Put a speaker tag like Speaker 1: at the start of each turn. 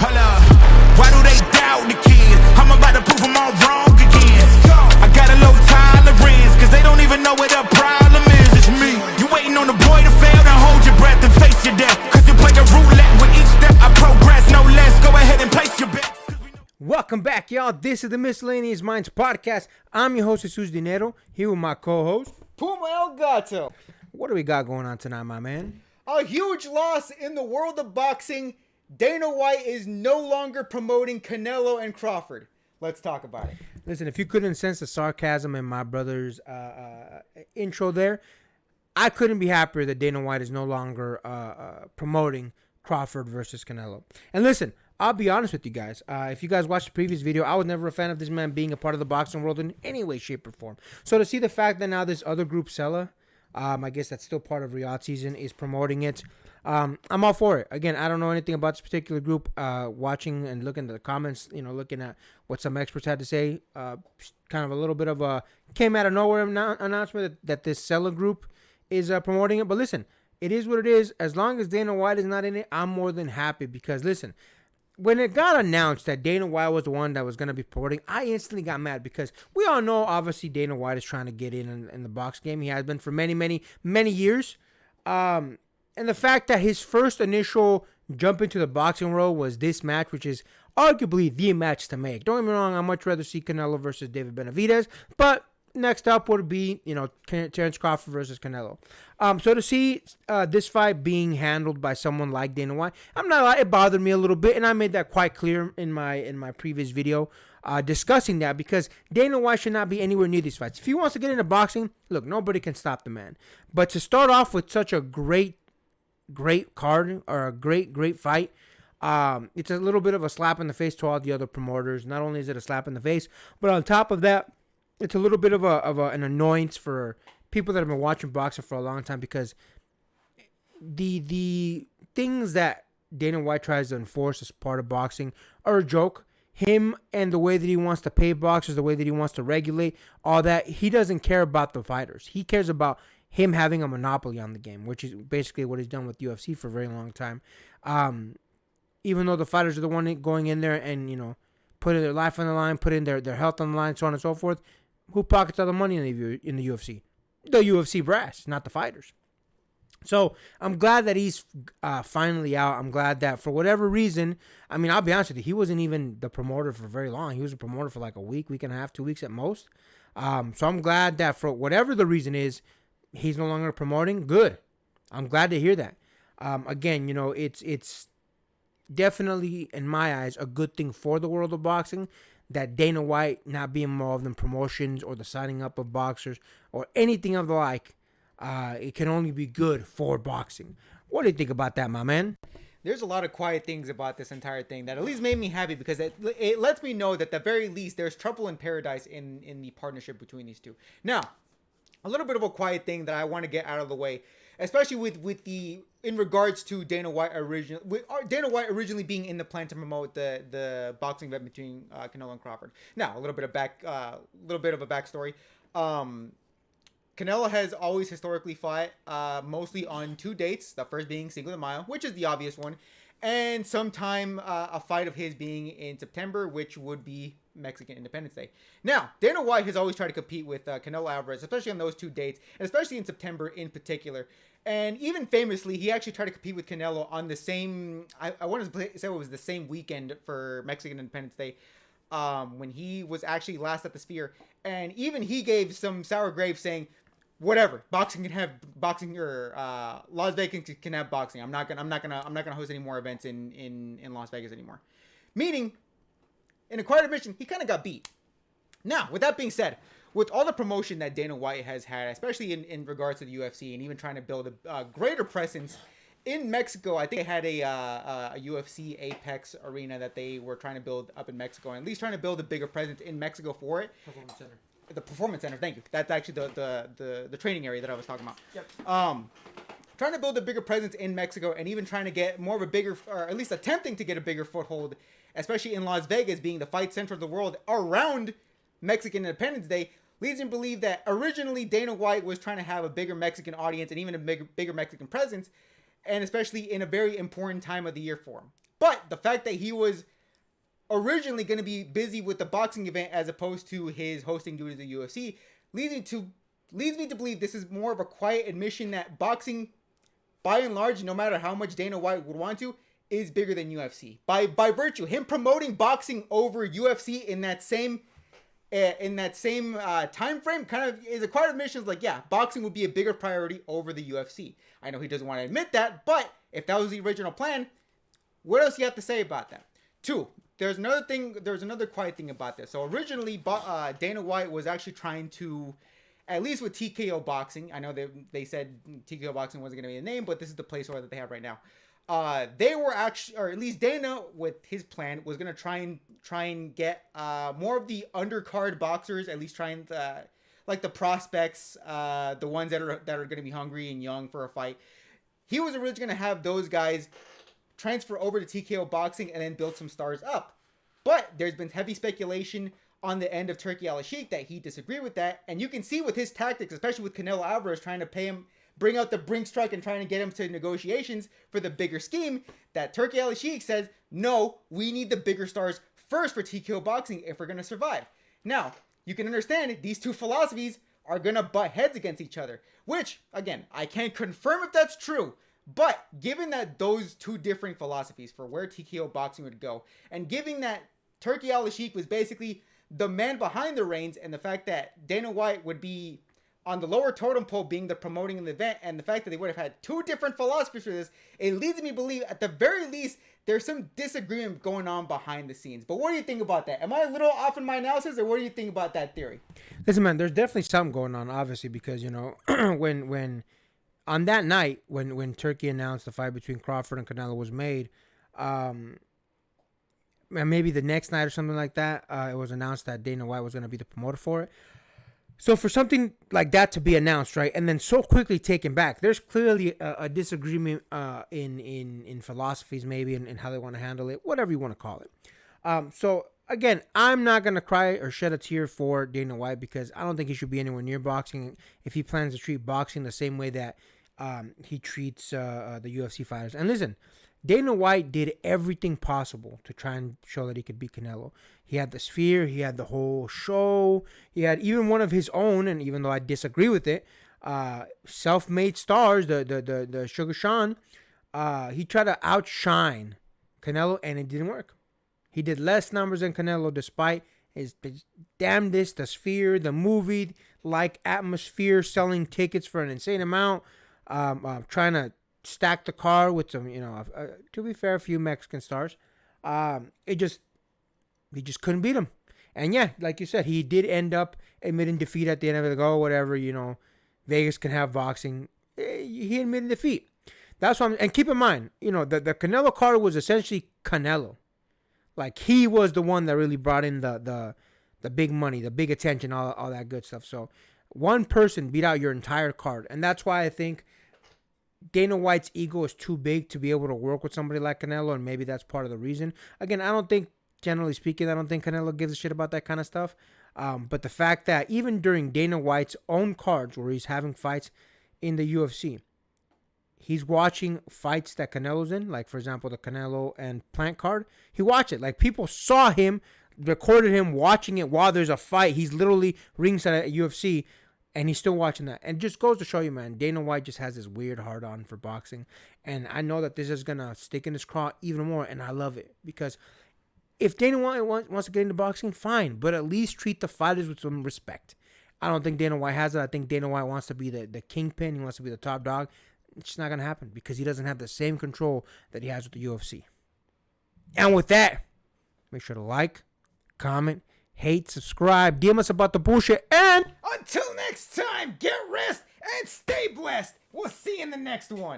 Speaker 1: Hold up, why do they doubt the kid? I'm about to prove them all wrong again. I got a low tolerance, cause they don't even know what the problem is. It's me. You waiting on the boy to fail, then hold your breath and face your death. Cause you play a roulette with each step I progress, no less. Go ahead and place your bet.
Speaker 2: Welcome back, y'all. This is the Miscellaneous Minds Podcast. I'm your host, Jesus Dinero, here with my co-host,
Speaker 3: Puma El Gato.
Speaker 2: What do we got going on tonight, my man?
Speaker 3: A huge loss in the world of boxing. Dana White is no longer promoting Canelo and Crawford. Let's talk about it.
Speaker 2: Listen, if you couldn't sense the sarcasm in my brother's intro there, I couldn't be happier that Dana White is no longer promoting Crawford versus Canelo. And listen, I'll be honest with you guys. If you guys watched the previous video, I was never a fan of this man being a part of the boxing world in any way, shape, or form. So to see the fact that now this other group, Sella, I guess that's still part of Riyadh season, is promoting it, I'm all for it. Again, I don't know anything about this particular group. Watching and looking at the comments, looking at what some experts had to say, kind of a little bit of a came out of nowhere announcement that this Sella group is promoting it. But listen, it is what it is. As long as Dana White is not in it, I'm more than happy because, listen, when it got announced that Dana White was the one that was going to be promoting, I instantly got mad because we all know, obviously, Dana White is trying to get in the box game. He has been for many, many, many years. And the fact that his first initial jump into the boxing world was this match, which is arguably the match to make. Don't get me wrong, I'd much rather see Canelo versus David Benavidez, but next up would be, Terence Crawford versus Canelo. So to see this fight being handled by someone like Dana White, I'm not lying, it bothered me a little bit, and I made that quite clear in my previous video discussing that because Dana White should not be anywhere near these fights. If he wants to get into boxing, look, nobody can stop the man. But to start off with such a great card or a great fight, it's a little bit of a slap in the face to all the other promoters. Not only is it a slap in the face, but on top of that, it's a little bit of an annoyance for people that have been watching boxing for a long time because the things that Dana White tries to enforce as part of boxing are a joke. Him and the way that he wants to pay boxers, the way that he wants to regulate, all that, he doesn't care about the fighters. He cares about him having a monopoly on the game, which is basically what he's done with UFC for a very long time. Even though the fighters are the one going in there and, putting their life on the line, putting their health on the line, so on and so forth, who pockets all the money in the UFC? The UFC brass, not the fighters. So I'm glad that he's finally out. I'm glad that for whatever reason, I'll be honest with you, he wasn't even the promoter for very long. He was a promoter for like a week and a half, 2 weeks at most. So I'm glad that for whatever the reason is, he's no longer promoting. Good. I'm glad to hear that. Again, it's definitely, in my eyes, a good thing for the world of boxing that Dana White not be involved in promotions or the signing up of boxers or anything of the like. It can only be good for boxing. What do you think about that, my man?
Speaker 3: There's a lot of quiet things about this entire thing that at least made me happy because it lets me know that at the very least there's trouble in paradise in the partnership between these two. Now, a little bit of a quiet thing that I want to get out of the way, especially in regards to Dana White originally being in the plan to promote the boxing event between Canelo and Crawford. Now, a little bit of a backstory. Canelo has always historically fought mostly on 2 dates. The first being Cinco de Mayo, which is the obvious one, and sometime a fight of his being in September, which would be Mexican Independence Day. Now, Dana White has always tried to compete with Canelo Alvarez, especially on those 2 dates, and especially in September in particular. And even famously, he actually tried to compete with Canelo on the same, I want to say it was the same weekend for Mexican Independence Day, when he was actually last at the Sphere. And even he gave some sour grapes saying, whatever, boxing can have boxing, or Las Vegas can have boxing. I'm not gonna host any more events in Las Vegas anymore. Meaning, in a quiet admission, he kind of got beat. Now, with that being said, with all the promotion that Dana White has had, especially in regards to the UFC and even trying to build a greater presence in Mexico, I think they had a UFC Apex arena that they were trying to build up in Mexico, and at least trying to build a bigger presence in Mexico for it. The Performance Center, thank you. That's actually the training area that I was talking about.
Speaker 2: Yep.
Speaker 3: Trying to build a bigger presence in Mexico and even trying to get more of a bigger, or at least attempting to get a bigger foothold, especially in Las Vegas, being the fight center of the world around Mexican Independence Day, leads me to believe that originally Dana White was trying to have a bigger Mexican audience and even a bigger Mexican presence, and especially in a very important time of the year for him. But the fact that he was originally going to be busy with the boxing event as opposed to his hosting duties at the UFC leads me to believe this is more of a quiet admission that boxing, by and large, no matter how much Dana White would want to, is bigger than UFC. By virtue, him promoting boxing over UFC in that same time frame kind of is a quiet admission. Like, yeah, boxing would be a bigger priority over the UFC. I know he doesn't want to admit that, but if that was the original plan, what else do you have to say about that? Two, there's another quiet thing about this. So originally, Dana White was actually trying to, at least with TKO Boxing, I know they said TKO Boxing wasn't going to be a name, but this is the placeholder that they have right now. They were actually, or at least Dana, with his plan, was going to try and get more of the undercard boxers, at least trying to, like the prospects, the ones that are going to be hungry and young for a fight. He was originally going to have those guys transfer over to TKO Boxing and then build some stars up. But there's been heavy speculation on the end of Turki Al-Sheikh that he disagreed with that. And you can see with his tactics, especially with Canelo Alvarez trying to pay him, bring out the Brinks truck and trying to get him to negotiations for the bigger scheme, that Turki Al-Sheikh says, no, we need the bigger stars first for TKO Boxing if we're going to survive. Now, you can understand these two philosophies are going to butt heads against each other, which, again, I can't confirm if that's true. But given that those two different philosophies for where TKO Boxing would go, and given that Turki Al-Sheikh was basically the man behind the reins, and the fact that Dana White would be on the lower totem pole being the promoting of the event, and the fact that they would have had two different philosophies for this, it leads me to believe at the very least there's some disagreement going on behind the scenes. But what do you think about that? Am I a little off in my analysis, or what do you think about that theory?
Speaker 2: Listen, man, there's definitely something going on, obviously, because, you know, when on that night, when Turki announced the fight between Crawford and Canelo was made, and maybe the next night or something like that, it was announced that Dana White was going to be the promoter for it. So for something like that to be announced, right, and then so quickly taken back, there's clearly a disagreement in philosophies, maybe, in how they want to handle it, whatever you want to call it. So again, I'm not going to cry or shed a tear for Dana White, because I don't think he should be anywhere near boxing if he plans to treat boxing the same way that he treats the UFC fighters. And listen, Dana White did everything possible to try and show that he could beat Canelo. He had the Sphere, he had the whole show, he had even one of his own, and even though I disagree with it, self-made stars, the Sugar Sean, he tried to outshine Canelo, and it didn't work. He did less numbers than Canelo, despite his damnedest, the Sphere, the movie-like atmosphere, selling tickets for an insane amount, trying to stack the car with some, you know, to be fair, a few Mexican stars. He just couldn't beat him. And yeah, like you said, he did end up admitting defeat at the end of it. Like, oh, whatever, you know, Vegas can have boxing. He admitted defeat. That's what and keep in mind, you know, the Canelo card was essentially Canelo. Like, he was the one that really brought in the big money, the big attention, all that good stuff. So one person beat out your entire card. And that's why I think Dana White's ego is too big to be able to work with somebody like Canelo, and maybe that's part of the reason. Again, I don't think, generally speaking, I don't think Canelo gives a shit about that kind of stuff. But the fact that even during Dana White's own cards, where he's having fights in the UFC, he's watching fights that Canelo's in, like, for example, the Canelo and Plant card. He watched it. Like, people saw him, recorded him watching it while there's a fight. He's literally ringside at UFC, and he's still watching that. And it just goes to show you, man, Dana White just has this weird hard-on for boxing. And I know that this is going to stick in his craw even more, and I love it. Because if Dana White wants to get into boxing, fine. But at least treat the fighters with some respect. I don't think Dana White has it. I think Dana White wants to be the kingpin. He wants to be the top dog. It's just not going to happen because he doesn't have the same control that he has with the UFC. And with that, make sure to like, comment, hate, subscribe, DM us about the bullshit, and
Speaker 3: Until next time, get rest and stay blessed. We'll see you in the next one.